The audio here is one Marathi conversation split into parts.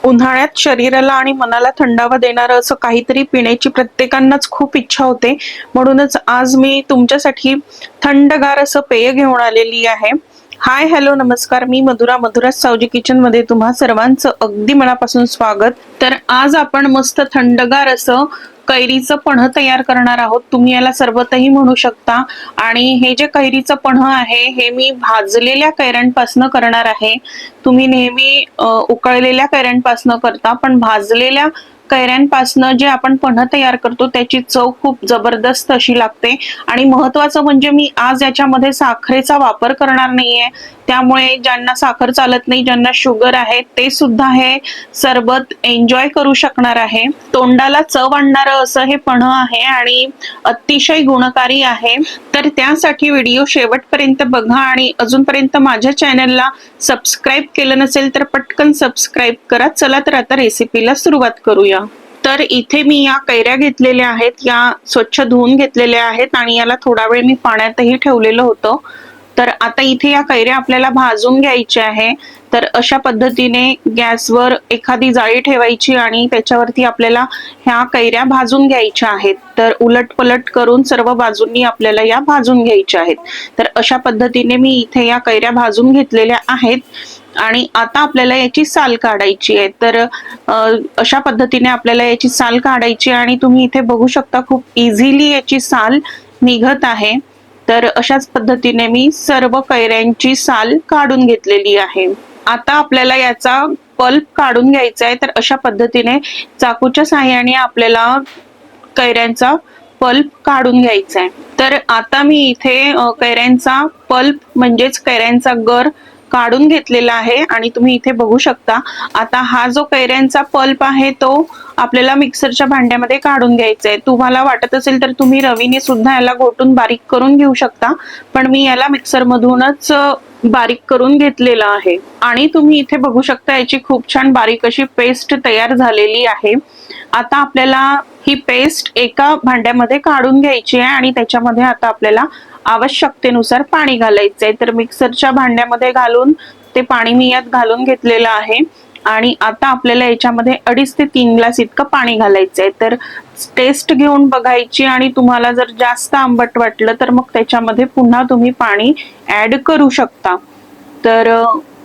उन्हाळ्यात शरीराला आणि मनाला थंडावा देणारं असं काहीतरी पिण्याची प्रत्येकांनाच खूप इच्छा होते. म्हणूनच आज मी तुमच्यासाठी थंडगार असं पेय घेऊन आलेली आहे. हाय, हॅलो, नमस्कार. मी मधुरा सावजी किचन मध्ये तुम्हा सर्वांचं अगदी मनापासून स्वागत. तर आज आपण मस्त थंडगार असं कैरीचं पन्ह तयार करणार आहोत. तुम्ही याला सरबतही म्हणू शकता. आणि हे जे कैरीचं पन्ह आहे हे मी भाजलेल्या कैऱ्यांपासून करणार आहे. तुम्ही नेहमी उकळलेल्या कैऱ्यांपासून करता, पण भाजलेल्या कैऱ्यांपासून जे आपण पन्ह तयार करतो त्याची चव खूप जबरदस्त अशी लागते. आणि महत्वाचं म्हणजे मी आज याच्यामध्ये साखरेचा वापर करणार नाहीये. त्यामुळे ज्यांना साखर चालत नाही, ज्यांना शुगर आहे, ते सुद्धा हे सरबत एन्जॉय करू शकणार आहे. तोंडाला चव आणणारं असं हे पन्ह आहे आणि अतिशय गुणकारी आहे. तर त्यासाठी व्हिडिओ शेवटपर्यंत बघा आणि अजूनपर्यंत माझ्या चॅनलला सबस्क्राईब केलं नसेल तर पटकन सबस्क्राईब करा. चला तर आता रेसिपीला सुरुवात करूया. तर इथे मी या कैऱ्या घेतलेल्या आहेत, या स्वच्छ धुवून घेतलेल्या आहेत आणि याला थोडा वेळ मी पाण्यातही ठेवलेलं होतं. तर आता इथे या कैऱ्या आपल्याला भाजून घ्यायच्या आहे. तर अशा पद्धतीने गॅसवर एखादी जाळी ठेवायची आणि त्याच्यावरती आपल्याला ह्या कैऱ्या भाजून घ्यायच्या आहेत. तर उलट पलट करून सर्व बाजूंनी आपल्याला या भाजून घ्यायच्या आहेत. तर अशा पद्धतीने मी इथे या कैऱ्या भाजून घेतलेल्या आहेत. आणि आता आपल्याला याची साल काढायची आहे. तर अशा पद्धतीने आपल्याला याची साल काढायची आणि तुम्ही इथे बघू शकता खूप इझिली याची साल निघत आहे. तर अशाच पद्धतीने मी सर्व कैऱ्यांची साल काढून घेतलेली आहे. आता आपल्याला याचा पल्प काढून घ्यायचा आहे. तर अशा पद्धतीने चाकूच्या साहाय्याने आपल्याला कैऱ्यांचा पल्प काढून घ्यायचा आहे. तर आता मी इथे कैऱ्यांचा पल्प म्हणजेच कैऱ्यांचा गर काढून घेतलेला आहे आणि तुम्ही इथे बघू शकता. आता हा जो कैऱ्यांचा पल्प आहे तो आपल्याला मिक्सरच्या भांड्यामध्ये काढून घ्यायचा आहे. तुम्हाला वाटत असेल तर तुम्ही रवीने सुद्धा याला घोटून बारीक करून घेऊ शकता, पण मी याला मिक्सर मधूनच बारीक करून घेतलेला आहे. आणि तुम्ही इथे बघू शकता याची खूप छान बारीक अशी पेस्ट तयार झालेली आहे. आता आपल्याला ही पेस्ट एका भांड्यामध्ये काढून घ्यायची आहे आणि त्याच्यामध्ये आता आपल्याला आवश्यकतेनुसार पाणी घालायचंय. तर मिक्सरच्या भांड्यामध्ये घालून ते पाणी मी यात घालून घेतलेलं आहे. आणि आता आपल्याला याच्यामध्ये 2.5 ते 3 ग्लास इतकं पाणी घालायचंय. तर टेस्ट घेऊन बघायची आणि तुम्हाला जर जास्त आंबट वाटलं तर मग त्याच्यामध्ये पुन्हा तुम्ही पाणी ऍड करू शकता. तर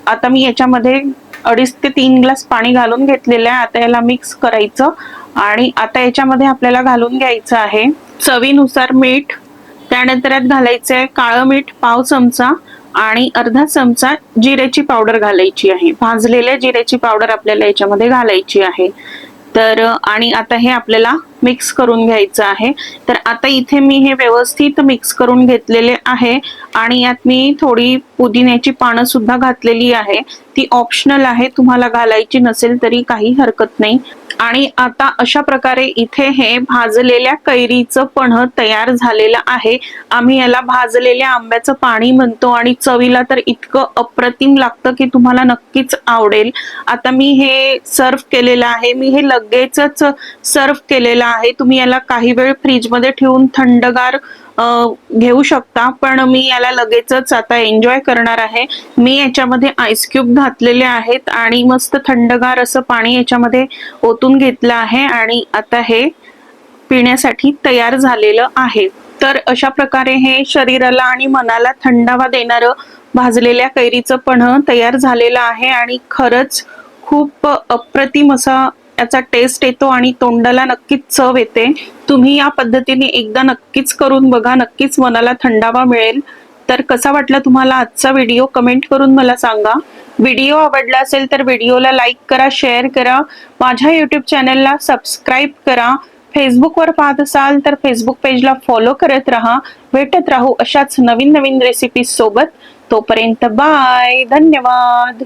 आता मी याच्यामध्ये 2.5 ते 3 ग्लास पाणी घालून घेतलेलं आहे. आता याला मिक्स करायचं आणि आता याच्यामध्ये आपल्याला घालून घ्यायचं आहे चवीनुसार मीठ. त्यानंतर यात घालायचंय काळं मीठ पाव चमचा आणि अर्धा चमचा जिऱ्याची पावडर घालायची आहे. भाजलेल्या जिऱ्याची पावडर आपल्याला याच्यामध्ये घालायची आहे. तर आणि आता हे आपल्याला मिक्स करून घ्यायचं आहे. तर आता इथे मी हे व्यवस्थित मिक्स करून घेतलेले आहे आणि यात मी थोडी पुदिन्याची पानं सुद्धा घातलेली आहे. ती ऑप्शनल आहे, तुम्हाला घालायची नसेल तरी काही हरकत नाही. आणि आता अशा प्रकारे इथे हे भाजलेल्या कैरीचं पन्ह तयार झालेलं आहे. आम्ही याला भाजलेल्या आंब्याचं पाणी म्हणतो आणि चवीला तर इतकं अप्रतिम लागतं की तुम्हाला नक्कीच आवडेल. आता मी हे सर्व केलेलं आहे. मी हे लगेचच सर्व केलेलं आहे. तुम्ही याला काही वेळ फ्रीजमध्ये ठेवून थंडगार घेऊ शकता, पण मी याला लगेचच आता एन्जॉय करणार आहे. मी याच्यामध्ये आईस क्यूब घातलेले आहेत आणि मस्त थंडगार असं पाणी याच्यामध्ये ओतून घेतलं आहे आणि आता हे पिण्यासाठी तयार झालेलं आहे. तर अशा प्रकारे हे शरीराला आणि मनाला थंडावा देणारं भाजलेल्या कैरीचं पन्ह तयार झालेलं आहे आणि खरंच खूप अप्रतिम असा याचा टेस्ट येतो आणि तोंडाला नक्कीच चव येते. तुम्ही या पद्धतीने एकदा नक्कीच करून बघा, नक्कीच मनाला थंडावा मिळेल. तर कसा वाटला तुम्हाला आजचा व्हिडिओ कमेंट करून मला सांगा. व्हिडिओ आवडला असेल तर व्हिडिओला लाईक करा, शेअर करा, माझ्या यूट्यूब चॅनलला सबस्क्राईब करा. फेसबुकवर पाहत असाल तर फेसबुक पेजला फॉलो करत राहा. भेटत राहू अशाच नवीन नवीन रेसिपीज सोबत. तोपर्यंत बाय, धन्यवाद.